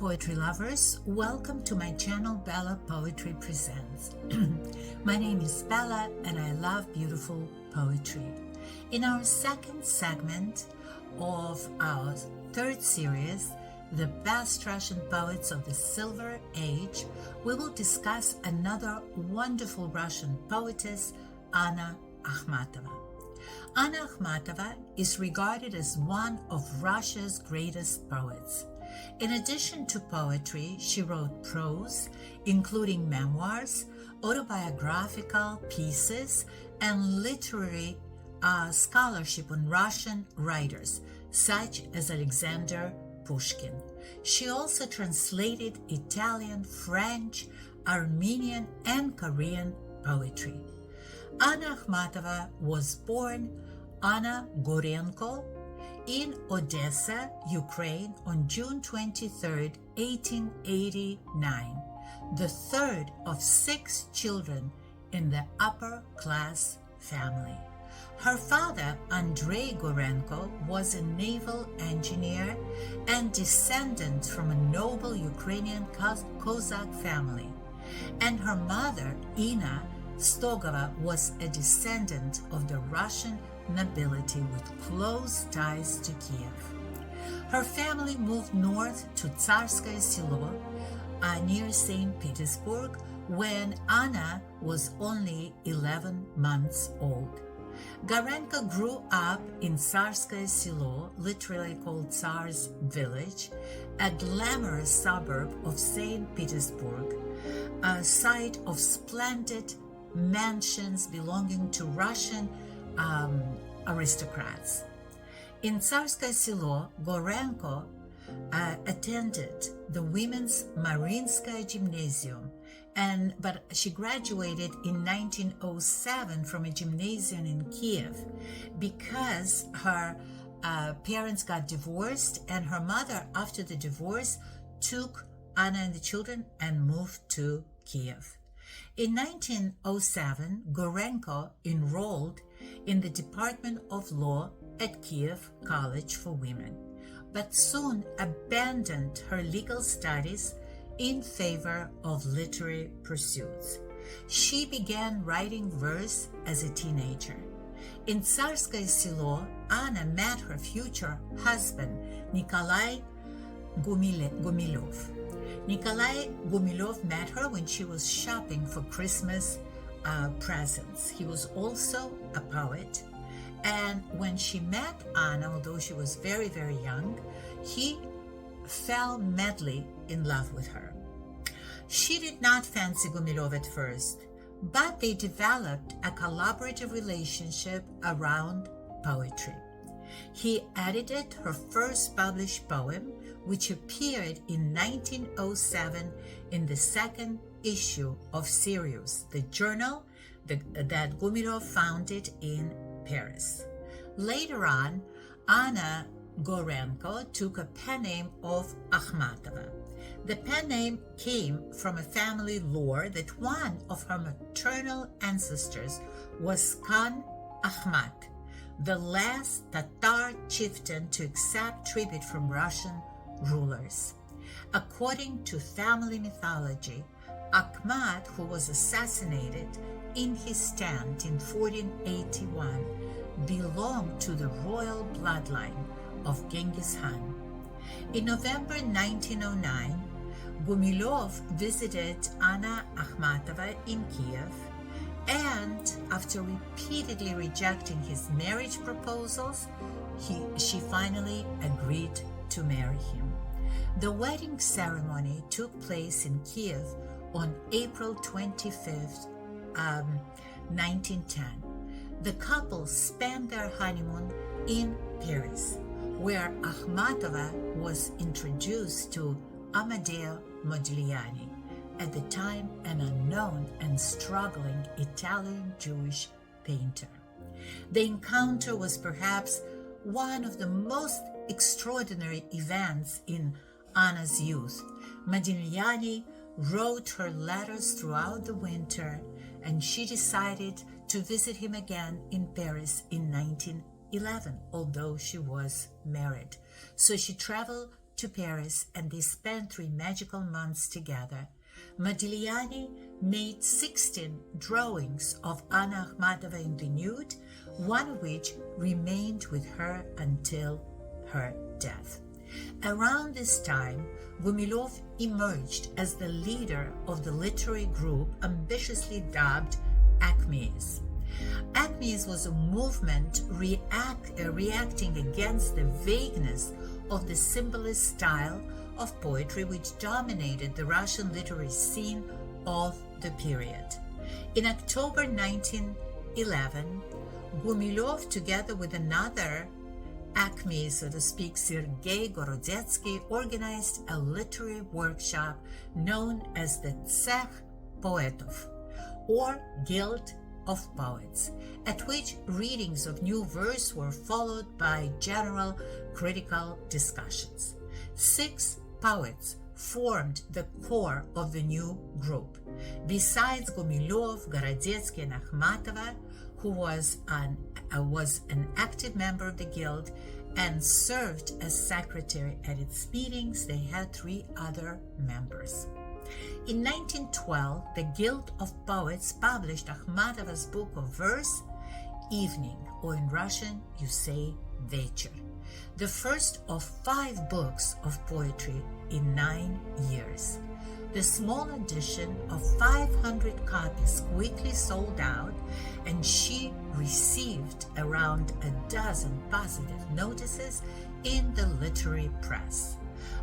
poetry lovers, welcome to my channel Bella Poetry Presents. My name is Bella and I love beautiful poetry. In our second segment of our third series, The Best Russian Poets of the Silver Age, we will discuss another wonderful Russian poetess, Anna Akhmatova. Anna Akhmatova is regarded as one of Russia's greatest poets. In addition to poetry, she wrote prose, including memoirs, autobiographical pieces, and literary scholarship on Russian writers, such as Alexander Pushkin. She also translated Italian, French, Armenian, and Korean poetry. Anna Akhmatova was born Anna Gorenko in Odessa, Ukraine on June 23, 1889, the third of 6 children in the upper-class family. Her father, Andrei Gorenko, was a naval engineer and descendant from a noble Ukrainian Cossack family, and her mother, Inna Stogova, was a descendant of the Russian nobility with close ties to Kiev. Her family moved north to Tsarskoye Selo near St. Petersburg when Anna was only 11 months old. Gorenko grew up in Tsarskoye Selo, literally called Tsar's village, a glamorous suburb of St. Petersburg, a site of splendid mansions belonging to Russian aristocrats. In Tsarskoye Selo, Gorenko attended the Women's Mariinskaya Gymnasium, but she graduated in 1907 from a gymnasium in Kiev because her parents got divorced, and her mother, after the divorce, took Anna and the children and moved to Kiev. In 1907, Gorenko enrolled in the Department of Law at Kiev College for Women, but soon abandoned her legal studies in favor of literary pursuits. She began writing verse as a teenager. In Tsarskoye Selo, Anna met her future husband, Nikolai Gumilov. Nikolai Gumilov met her when she was shopping for Christmas presents. He was also a poet, and when she met Anna, although she was very, very young, he fell madly in love with her. She did not fancy Gumilov at first, but they developed a collaborative relationship around poetry. He edited her first published poem, which appeared in 1907 in the second issue of Sirius, the journal that Gumilov founded in Paris. Later on, Anna Gorenko took a pen name of Akhmatova. The pen name came from a family lore that one of her maternal ancestors was Khan Akhmat, the last Tatar chieftain to accept tribute from Russian rulers. According to family mythology, Akhmat, who was assassinated in his tent in 1481, belonged to the royal bloodline of Genghis Khan. In November 1909, Gumilov visited Anna Akhmatova in Kiev, and after repeatedly rejecting his marriage proposals, she finally agreed to marry him. The wedding ceremony took place in Kiev on April 25th, 1910. The couple spent their honeymoon in Paris, where Akhmatova was introduced to Amedeo Modigliani, at the time an unknown and struggling Italian Jewish painter. The encounter was perhaps one of the most extraordinary events in Anna's youth. Modigliani wrote her letters throughout the winter, and she decided to visit him again in Paris in 1911, although she was married. So she traveled to Paris and they spent 3 magical months together. Modigliani made 16 drawings of Anna Akhmatova in the nude, one of which remained with her until her death. Around this time, Gumilov emerged as the leader of the literary group ambitiously dubbed Acmes. Acmes was a movement reacting against the vagueness of the symbolist style of poetry which dominated the Russian literary scene of the period. In October 1911, Gumilov, together with another Acme, so to speak, Sergei Gorodetsky, organized a literary workshop known as the Tsech Poetov, or Guild of Poets, at which readings of new verse were followed by general critical discussions. 6 poets formed the core of the new group. Besides Gumilov, Gorodetsky, and Akhmatova, who was an active member of the guild and served as secretary at its meetings, they had 3 other members. In 1912, the Guild of Poets published Akhmatova's book of verse, Evening, or in Russian you say Вечер, the first of 5 books of poetry in 9 years. The small edition of 500 copies quickly sold out, and she received around a dozen positive notices in the literary press.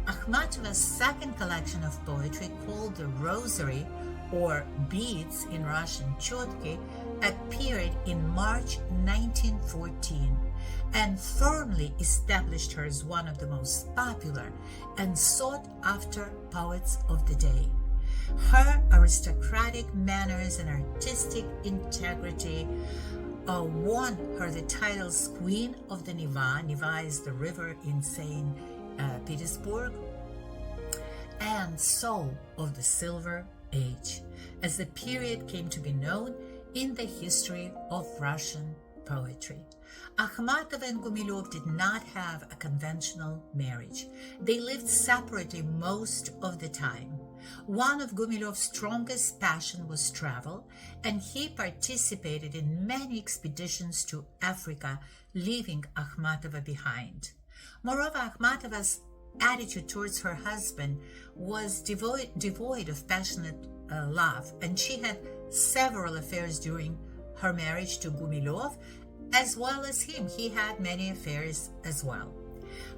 Akhmatova's second collection of poetry, called The Rosary, or Beads in Russian Chotki, appeared in March 1914 and firmly established her as one of the most popular and sought-after poets of the day. Her aristocratic manners and artistic integrity won her the titles Queen of the Neva. Neva is the river in St. Petersburg, and Soul of the Silver Age, as the period came to be known in the history of Russian poetry. Akhmatova and Gumilov did not have a conventional marriage. They lived separately most of the time. One of Gumilov's strongest passion was travel, and he participated in many expeditions to Africa, leaving Akhmatova behind. Moreover, Akhmatova's attitude towards her husband was devoid of passionate love, and she had several affairs during her marriage to Gumilov, as well as him. He had many affairs as well.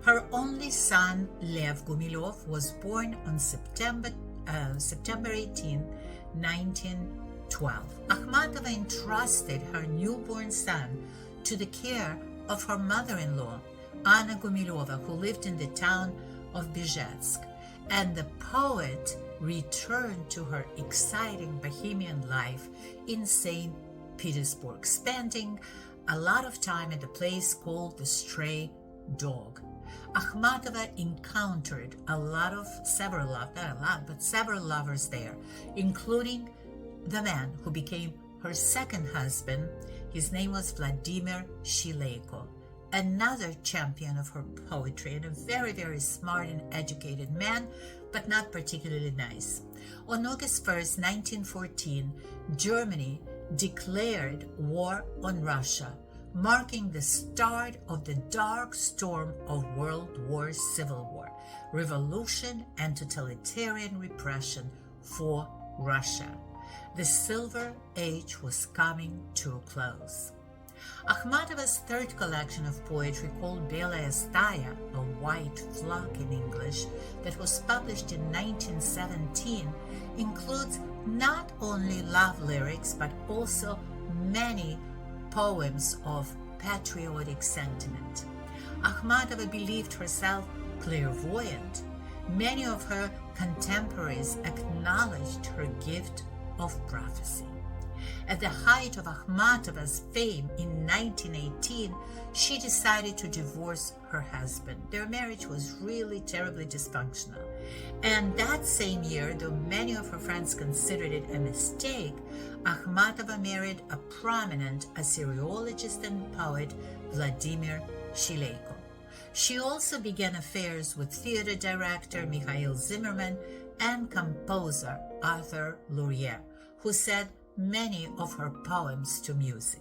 Her only son, Lev Gumilov, was born on September 18, 1912. Akhmatova entrusted her newborn son to the care of her mother-in-law, Anna Gumilova, who lived in the town of Bizhetsk, and the poet returned to her exciting bohemian life in St. Petersburg, spending a lot of time at the place called the Stray Dog. Akhmatova encountered several lovers there, including the man who became her second husband. His name was Vladimir Shileiko, another champion of her poetry and a very, very smart and educated man, but not particularly nice. On August 1st, 1914, Germany declared war on Russia, marking the start of the dark storm of World War, Civil War, revolution and totalitarian repression for Russia. The Silver Age was coming to a close. Akhmatova's third collection of poetry, called Belaya Staya, a white flock in English, that was published in 1917, includes not only love lyrics but also many poems of patriotic sentiment. Akhmatova believed herself clairvoyant. Many of her contemporaries acknowledged her gift of prophecy. At the height of Akhmatova's fame in 1918, she decided to divorce her husband. Their marriage was really terribly dysfunctional. And that same year, though many of her friends considered it a mistake, Akhmatova married a prominent Assyriologist and poet, Vladimir Shileiko. She also began affairs with theater director Mikhail Zimmerman and composer Arthur Luria, who set many of her poems to music.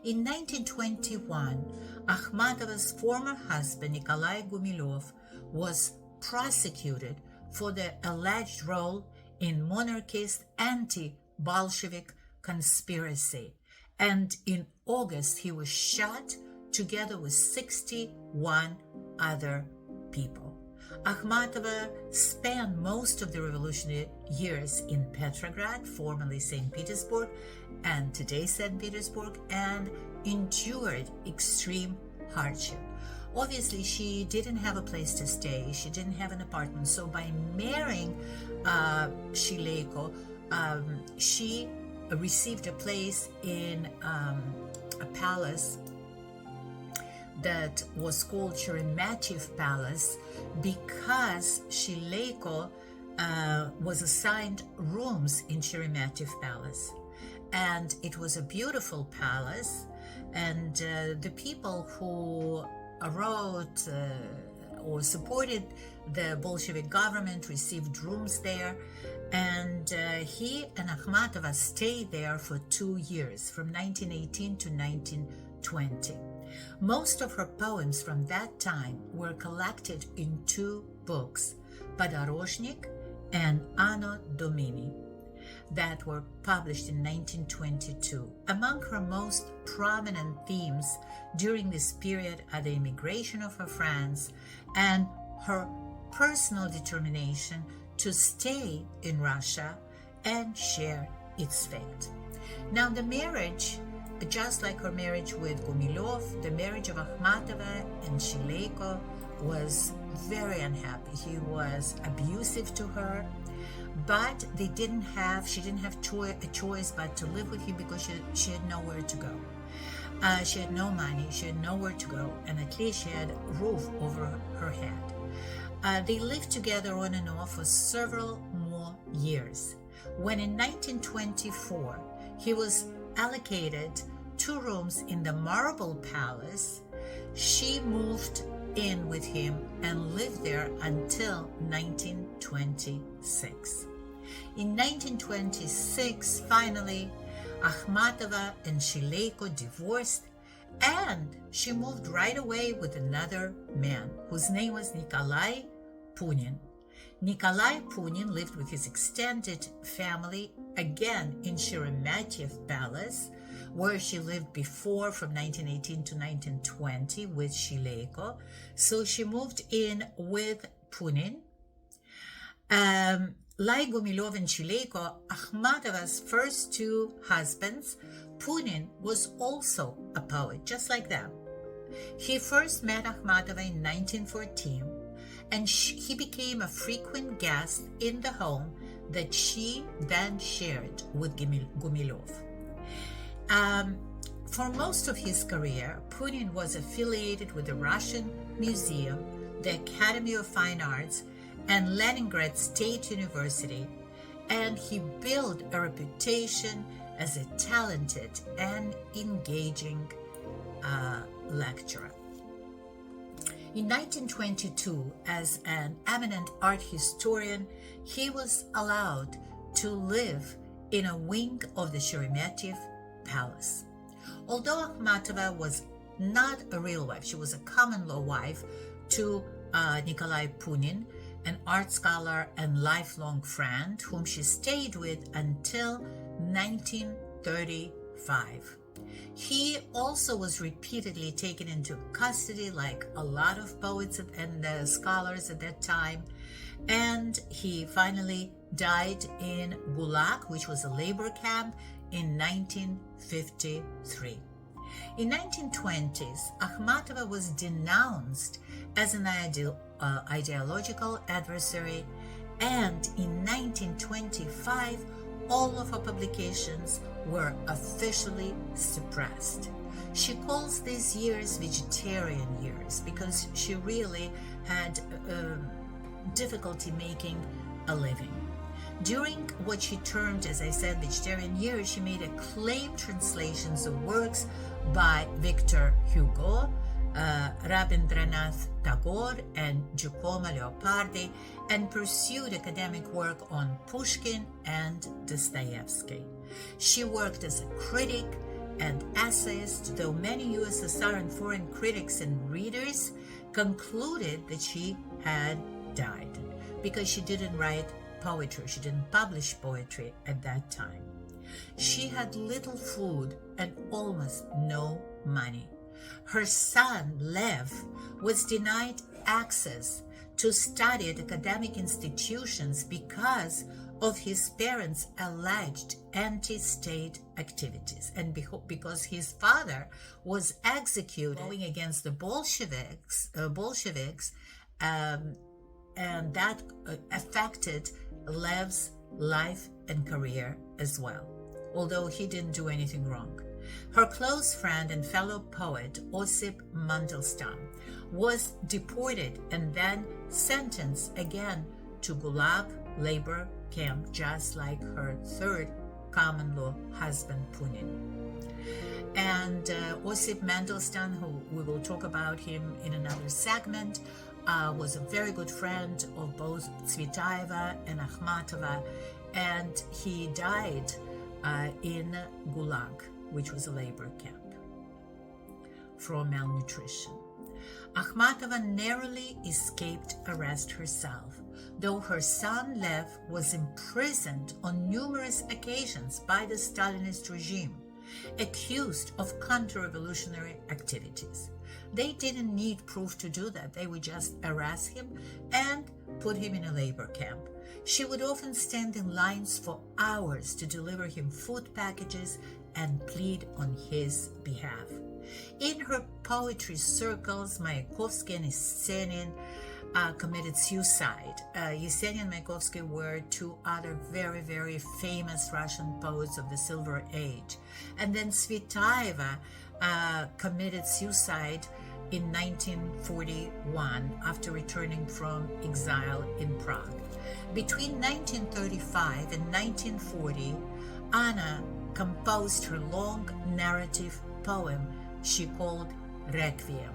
In 1921, Akhmatova's former husband Nikolai Gumilov was prosecuted for the alleged role in monarchist anti-Bolshevik conspiracy, and in August he was shot together with 61 other people. Akhmatova spent most of the revolutionary years in Petrograd, formerly St. Petersburg, and today St. Petersburg, and endured extreme hardship. Obviously, she didn't have a place to stay. She didn't have an apartment. So by marrying Shileiko, she received a place in a palace that was called Sheremetyev Palace, because Shileiko was assigned rooms in Sheremetyev Palace. And it was a beautiful palace, and the people who wrote or supported the Bolshevik government received rooms there, and he and Akhmatova stayed there for 2 years, from 1918 to 1920. Most of her poems from that time were collected in 2 books, Podorozhnik and Anno Domini, that were published in 1922. Among her most prominent themes during this period are the immigration of her friends and her personal determination to stay in Russia and share its fate. Now, the marriage, just like her marriage with Gumilov, the marriage of Akhmatova and Shileiko was very unhappy. He was abusive to her, but she didn't have a choice but to live with him, because she had nowhere to go. She had no money, she had nowhere to go, and at least she had a roof over her head. They lived together on and off for several more years. When in 1924 he was allocated 2 rooms in the Marble Palace, she moved in with him and lived there until 1926. In 1926, finally, Akhmatova and Shileiko divorced, and she moved right away with another man whose name was Nikolai Punin. Nikolai Punin lived with his extended family again in Sheremetyev Palace, where she lived before from 1918 to 1920 with Shileiko. So she moved in with Punin. Like Gumilov and Shileiko, Akhmatova's first 2 husbands, Punin was also a poet, just like them. He first met Akhmatova in 1914, and he became a frequent guest in the home that she then shared with Gumilov. For most of his career, Punin was affiliated with the Russian Museum, the Academy of Fine Arts, and Leningrad State University, and he built a reputation as a talented and engaging lecturer. In 1922, as an eminent art historian, he was allowed to live in a wing of the Sheremetyev Palace. Although Akhmatova was not a real wife, she was a common law wife to Nikolai Punin, an art scholar and lifelong friend whom she stayed with until 1935. He also was repeatedly taken into custody, like a lot of poets and scholars at that time, and he finally died in Gulag, which was a labor camp, in 1953. In 1920s, Akhmatova was denounced as an ideological adversary, and in 1925, all of her publications were officially suppressed. She calls these years vegetarian years because she really had difficulty making a living. During what she termed, as I said, vegetarian years, she made acclaimed translations of works by Victor Hugo, Rabindranath Tagore and Giacomo Leopardi, and pursued academic work on Pushkin and Dostoevsky. She worked as a critic and essayist, though many USSR and foreign critics and readers concluded that she had died because she didn't write poetry. She didn't publish poetry at that time. She had little food and almost no money. Her son, Lev, was denied access to study at academic institutions because of his parents' alleged anti-state activities, and because his father was executed going against the Bolsheviks, and that affected Lev's life and career as well, although he didn't do anything wrong. Her close friend and fellow poet, Osip Mandelstam, was deported and then sentenced again to Gulag labor camp, just like her third common law husband, Punin. And Osip Mandelstam, who we will talk about him in another segment, was a very good friend of both Tsvetaeva and Akhmatova, and he died in Gulag, which was a labor camp, from malnutrition. Akhmatova narrowly escaped arrest herself, though her son Lev was imprisoned on numerous occasions by the Stalinist regime, accused of counter-revolutionary activities. They didn't need proof to do that. They would just arrest him and put him in a labor camp. She would often stand in lines for hours to deliver him food packages and plead on his behalf. In her poetry circles, Mayakovsky and Yesenin committed suicide. Yesenin and Mayakovsky were two other very, very famous Russian poets of the Silver Age. And then Tsvetaeva committed suicide in 1941 after returning from exile in Prague. Between 1935 and 1940, Anna composed her long narrative poem she called Requiem.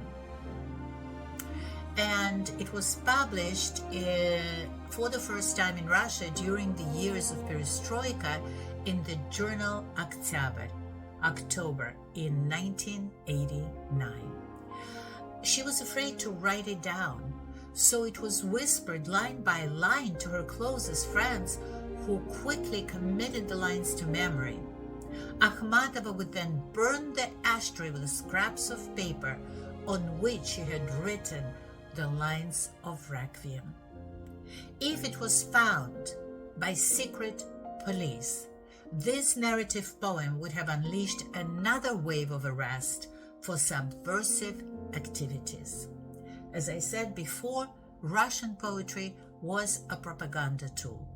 And it was published for the first time in Russia during the years of perestroika in the journal October in 1989. She was afraid to write it down, so it was whispered line by line to her closest friends, who quickly committed the lines to memory. Akhmatova would then burn the ashtray with scraps of paper on which she had written the lines of Requiem. If it was found by secret police, this narrative poem would have unleashed another wave of arrest for subversive activities. As I said before, Russian poetry was a propaganda tool,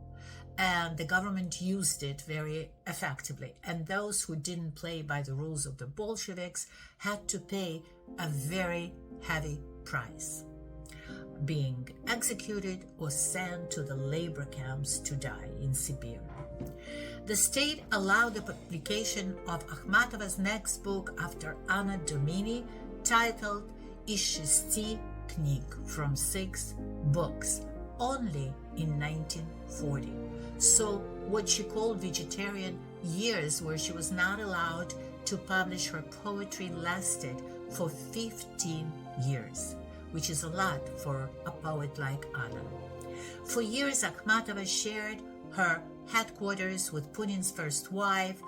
and the government used it very effectively. And those who didn't play by the rules of the Bolsheviks had to pay a very heavy price, being executed or sent to the labor camps to die in Siberia. The state allowed the publication of Akhmatova's next book after Anna Domini, titled Iz shesti knig, from 6 books, only in 1940. So what she called vegetarian years, where she was not allowed to publish her poetry, lasted for 15 years, which is a lot for a poet like Anna. For years, Akhmatova shared her headquarters with Punin's first wife,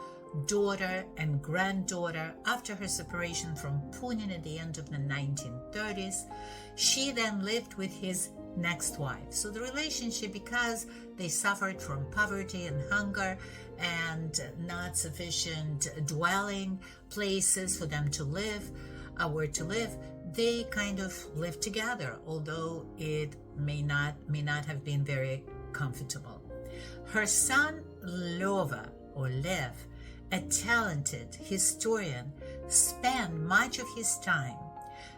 daughter, and granddaughter. After her separation from Punin at the end of the 1930s, she then lived with his next wife. So the relationship, because they suffered from poverty and hunger and not sufficient dwelling places for them to live, where to live, they kind of lived together, although it may not have been very comfortable. Her son Lev, a talented historian, spent much of his time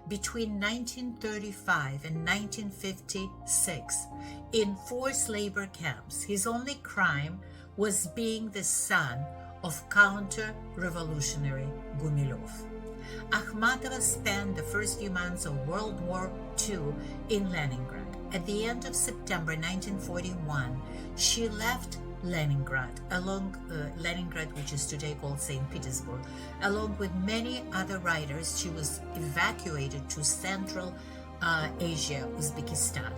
between 1935 and 1956 in forced labor camps. His only crime was being the son of counter-revolutionary Gumilev. Akhmatova spent the first few months of World War II in Leningrad. At the end of September 1941, she left Leningrad, which is today called St. Petersburg. Along with many other writers, she was evacuated to Central Asia, Uzbekistan.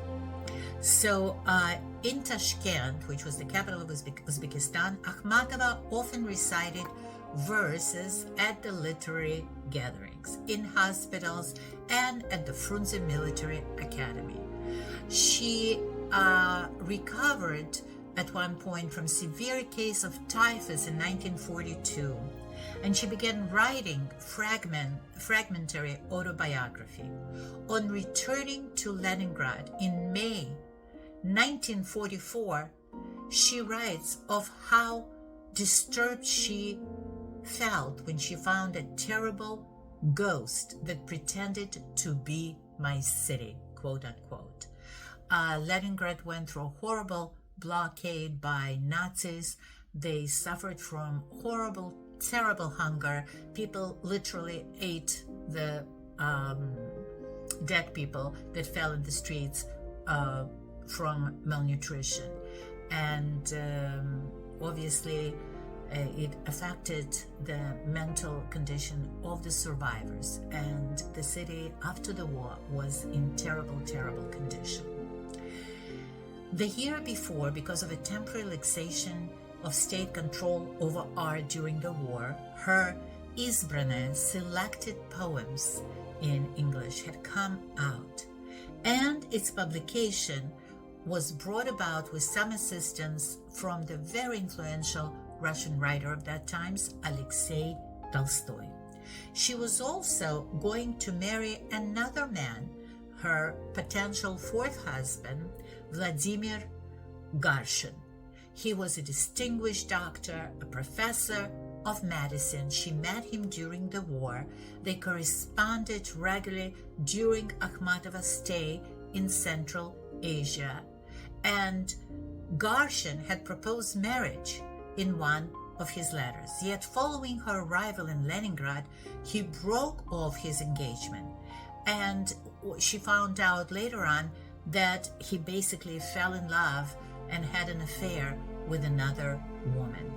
So in Tashkent, which was the capital of Uzbekistan, Akhmatova often recited verses at the literary gatherings, in hospitals, and at the Frunze Military Academy. She recovered at one point from severe case of typhus in 1942, and she began writing fragmentary autobiography. On returning to Leningrad in May 1944, she writes of how disturbed she felt when she found a terrible ghost that pretended to be my city, quote unquote. Leningrad went through a horrible blockade by Nazis. They suffered from horrible, terrible hunger. People literally ate the dead people that fell in the streets from malnutrition. And obviously, it affected the mental condition of the survivors, and the city after the war was in terrible, terrible condition. The year before, because of a temporary relaxation of state control over art during the war, her Izbrane selected poems in English had come out, and its publication was brought about with some assistance from the very influential Russian writer of that time, Alexei Tolstoy. She was also going to marry another man, her potential fourth husband, Vladimir Garshin. He was a distinguished doctor, a professor of medicine. She met him during the war. They corresponded regularly during Akhmatova's stay in Central Asia, and Garshin had proposed marriage in one of his letters. Yet following her arrival in Leningrad, he broke off his engagement, and she found out later on that he basically fell in love and had an affair with another woman.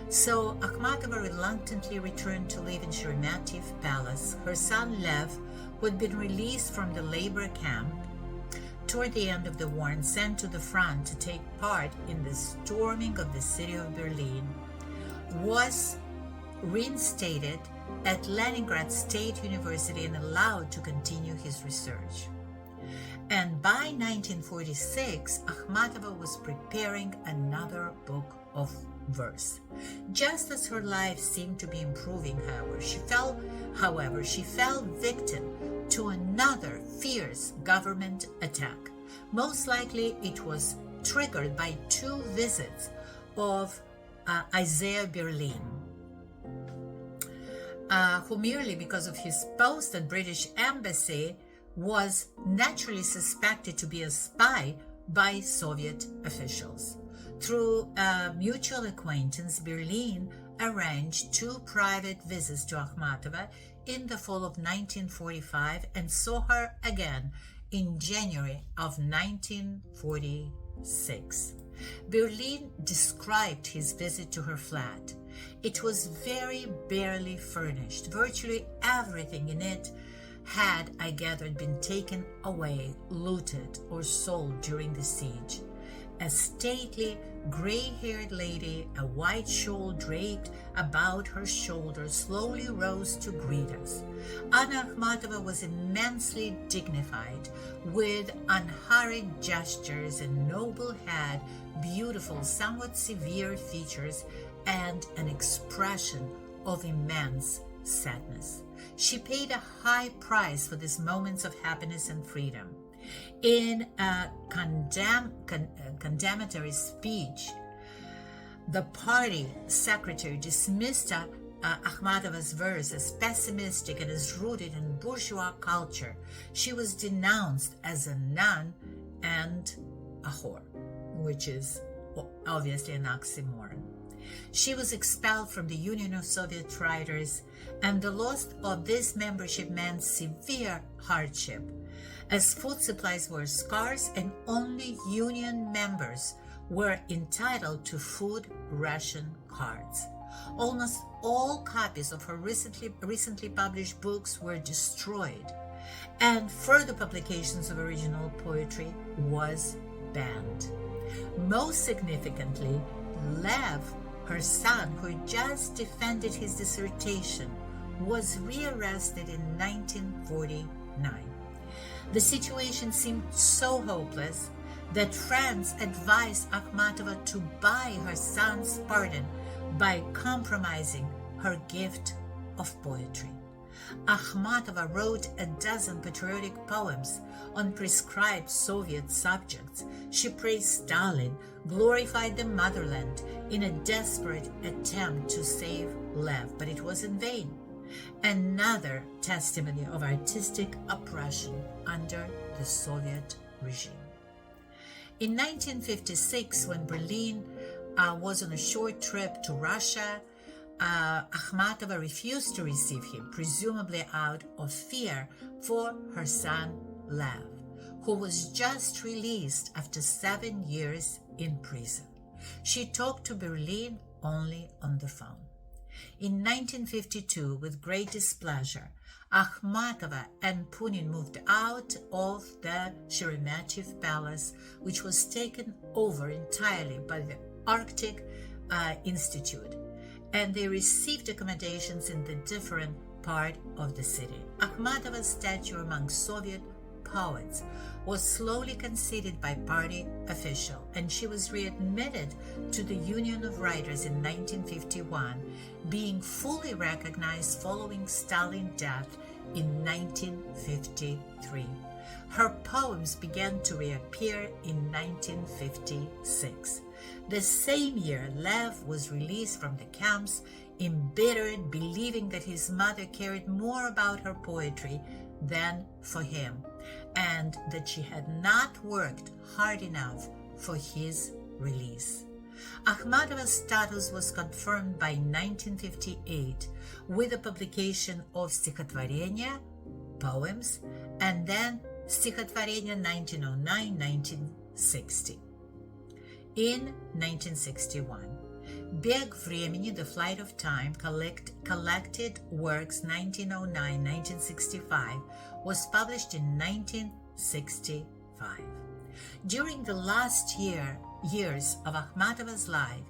So Akhmatova reluctantly returned to live in Sheremetev Palace. Her son Lev, who had been released from the labor camp toward the end of the war and sent to the front to take part in the storming of the city of Berlin, was reinstated at Leningrad State University and allowed to continue his research. And by 1946, Akhmatova was preparing another book of verse. Just as her life seemed to be improving, however, she fell victim to another fierce government attack. Most likely it was triggered by 2 visits of Isaiah Berlin, who merely because of his post at British Embassy was naturally suspected to be a spy by Soviet officials. Through a mutual acquaintance, Berlin arranged 2 private visits to Akhmatova in the fall of 1945 and saw her again in January of 1946. Berlin described his visit to her flat. It was very barely furnished. Virtually everything in it had, I gathered, been taken away, looted, or sold during the siege. A stately, gray-haired lady, a white shawl draped about her shoulders, slowly rose to greet us. Anna Akhmatova was immensely dignified, with unhurried gestures, a noble head, beautiful, somewhat severe features, and an expression of immense sadness. She paid a high price for these moments of happiness and freedom. In a condemnatory speech, the party secretary dismissed Akhmatova's verse as pessimistic and as rooted in bourgeois culture. She was denounced as a nun and a whore, which is obviously an oxymoron. She was expelled from the Union of Soviet Writers, and the loss of this membership meant severe hardship, as food supplies were scarce and only Union members were entitled to food ration cards. Almost all copies of her recently published books were destroyed, and further publications of original poetry was banned. Most significantly, Lev, her son, who had just defended his dissertation, was rearrested in 1949. The situation seemed so hopeless that France advised Akhmatova to buy her son's pardon by compromising her gift of poetry. Akhmatova wrote a dozen patriotic poems on prescribed Soviet subjects. She praised Stalin, glorified the motherland in a desperate attempt to save Lev, but it was in vain. Another testimony of artistic oppression under the Soviet regime. In 1956, when Berlin was on a short trip to Russia, Akhmatova refused to receive him, presumably out of fear for her son Lev, who was just released after 7 years in prison. She talked to Berlin only on the phone. In 1952, with great displeasure, Akhmatova and Punin moved out of the Sheremetyev Palace, which was taken over entirely by the Arctic Institute, and they received accommodations in the different part of the city. Akhmatova's stature among Soviet poets was slowly conceded by party officials, and she was readmitted to the Union of Writers in 1951, being fully recognized following Stalin's death in 1953. Her poems began to reappear in 1956. The same year, Lev was released from the camps, embittered, believing that his mother cared more about her poetry than for him, and that she had not worked hard enough for his release. Akhmatova's status was confirmed by 1958 with the publication of Стихотворения, poems, and then Стихотворения 1909-1960. In 1961, Бег времени, The Flight of Time, collected works 1909-1965, was published in 1965. During the last years of Akhmatova's life,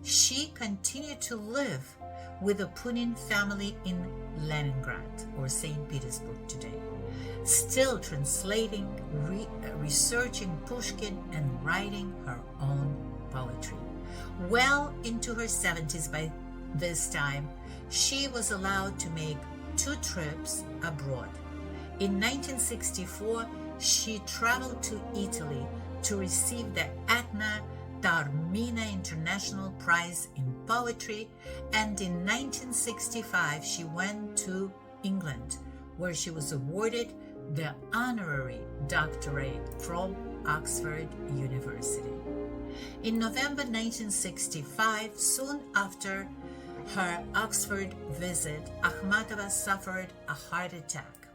she continued to live with the Punin family in Leningrad, or St. Petersburg today, still translating, researching Pushkin, and writing her own poetry. Well into her 70s by this time, she was allowed to make 2 trips abroad. In 1964, she traveled to Italy to receive the Anna Akhmatova International Prize in Poetry, and in 1965 she went to England, where she was awarded the honorary doctorate from Oxford University. In November 1965, soon after her Oxford visit, Akhmatova suffered a heart attack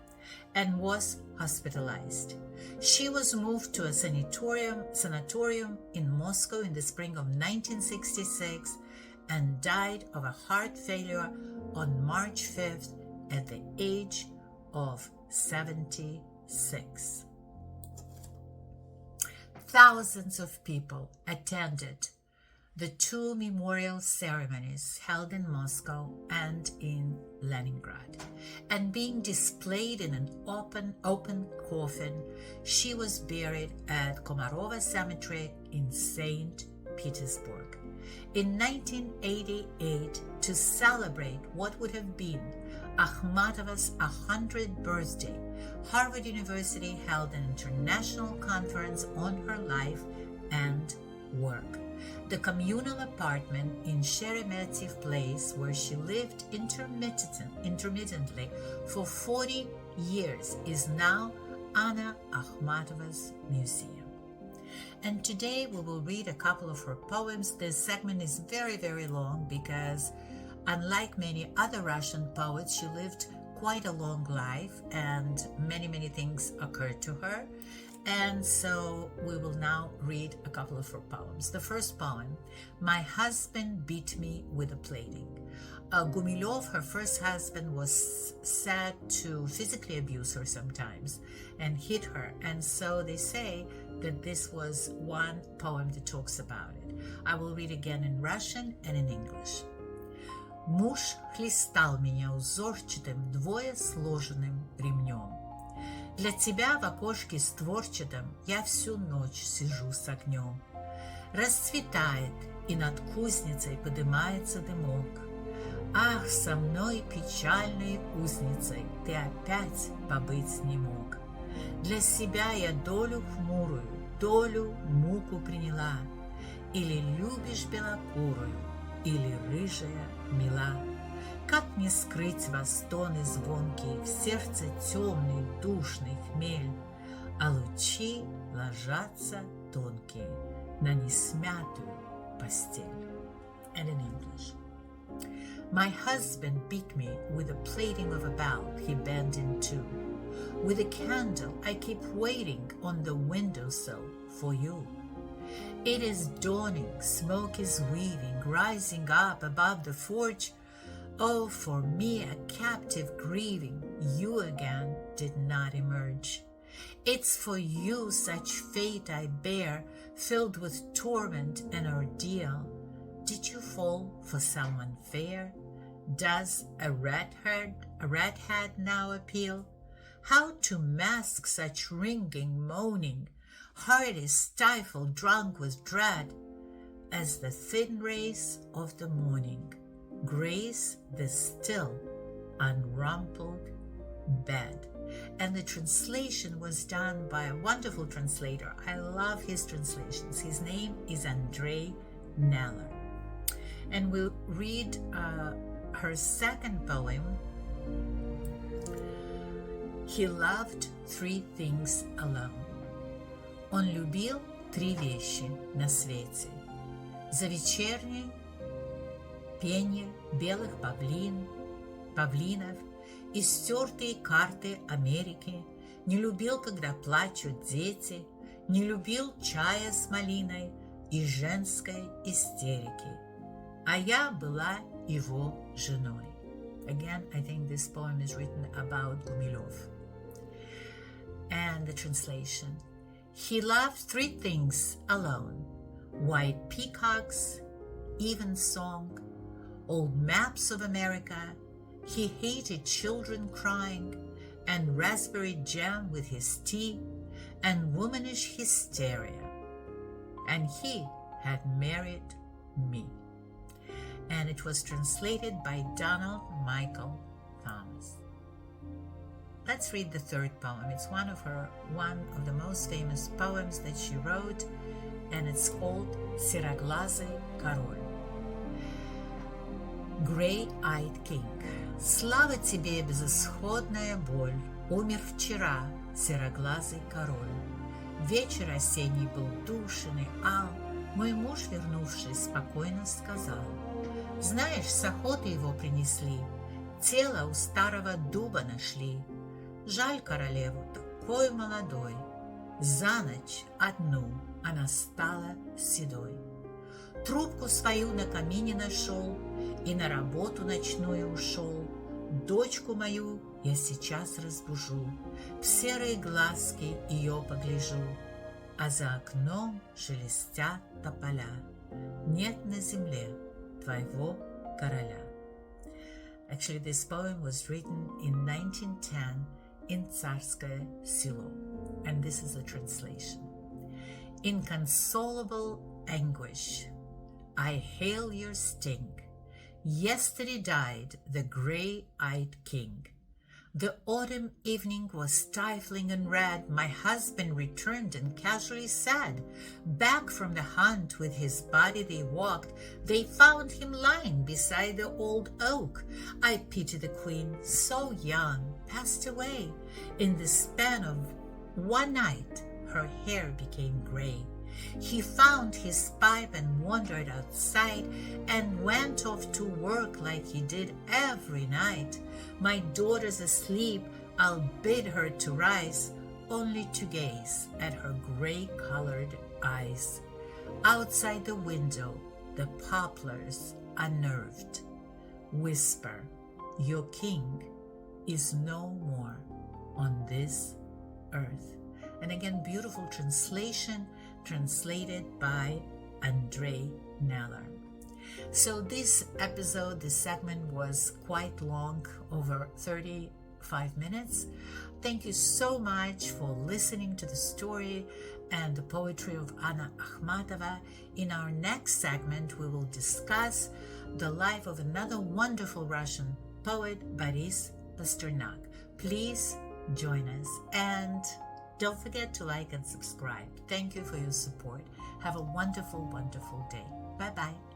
and was hospitalized. She was moved to a sanatorium in Moscow in the spring of 1966 and died of a heart failure on March 5th at the age of 76. Thousands of people attended the 2 memorial ceremonies held in Moscow and in Leningrad, and being displayed in an open coffin, she was buried at Komarova Cemetery in St. Petersburg. In 1988, to celebrate what would have been Akhmatova's 100th birthday, Harvard University held an international conference on her life and work. The communal apartment in Sheremetyev Place, where she lived intermittently for 40 years, is now Anna Akhmatova's museum. And today we will read a couple of her poems. This segment is very, very long because unlike many other Russian poets, she lived quite a long life and many, many things occurred to her. And so we will now read a couple of her poems. The first poem, My Husband Beat Me with a Plating. Gumilev, her first husband, was said to physically abuse her sometimes and hit her. And so they say that this was one poem that talks about it. I will read again in Russian and in English. Муж хлестал меня узорчатым, двое сложенным ремнем. Для тебя в окошке створчатом я всю ночь сижу с огнем. Расцветает, и над кузницей подымается дымок. Ах, со мной печальной узницей ты опять побыть не мог. Для себя я долю хмурую, долю муку приняла. Или любишь белокурую, или рыжая мила. Как не скрыть вас стоны звонкие, в сердце темный душный хмель, а лучи ложатся тонкие на несмятую постель. And in English. My husband beat me with the plating of a bough he bent in two. With a candle I keep waiting on the windowsill for you. It is dawning, smoke is weaving, rising up above the forge. Oh, for me a captive grieving, you again did not emerge. It's for you such fate I bear, filled with torment and ordeal. Did you fall for someone fair? Does a redhead now appeal? How to mask such ringing moaning? Heart is stifled, drunk with dread, as the thin rays of the morning grace the still, unrumpled bed. And the translation was done by a wonderful translator. I love his translations. His name is Andrei Neller. And we'll read her second poem, He loved three things alone. Он любил три вещи на свете. За вечернее пение белых павлинов и стертые карты Америки, не любил, когда плачут дети, не любил чая с малиной и женской истерики. А я была его женой. Again, I think this poem is written about Gumilev. And the translation. He loved three things alone: white peacocks, evensong, old maps of America. He hated children crying, and raspberry jam with his tea, and womanish hysteria. And he had married me. And it was translated by Donald Michael Thomas. Let's read the third poem. It's one of the most famous poems that she wrote, and it's called Сероглазый король. Gray-eyed king. Слава тебе, безысходная боль. Умер вчера сероглазый король. Вечер осенний был душен и ал. Мой муж, вернувшись, спокойно сказал: знаешь, с охоты его принесли, тело у старого дуба нашли. Жаль королеву, такой молодой. За ночь одну она стала седой. Трубку свою на камине нашел и на работу ночную ушел. Дочку мою я сейчас разбужу, в серые глазки ее погляжу, а за окном шелестят тополя. Нет на земле твоего короля. Actually, this poem was written in 1910 in Tsarskoye Selo, and this is a translation. Inconsolable anguish, I hail your sting. Yesterday died the gray-eyed king. The autumn evening was stifling and red. My husband returned and casually said, back from the hunt with his body they walked. They found him lying beside the old oak. I pity the queen, so young, passed away. In the span of one night, her hair became gray. He found his pipe and wandered outside and went off to work like he did every night. My daughter's asleep, I'll bid her to rise, only to gaze at her gray-colored eyes. Outside the window, the poplars, unnerved, whisper, your king is no more on this earth. And again, beautiful translation, translated by Andre Neller. So this episode, this segment was quite long, over 35 minutes. Thank you so much for listening to the story and the poetry of Anna Akhmatova. In our next segment, we will discuss the life of another wonderful Russian poet, Boris Pasternak. Please join us, and don't forget to like and subscribe. Thank you for your support. Have a wonderful, wonderful day. Bye-bye.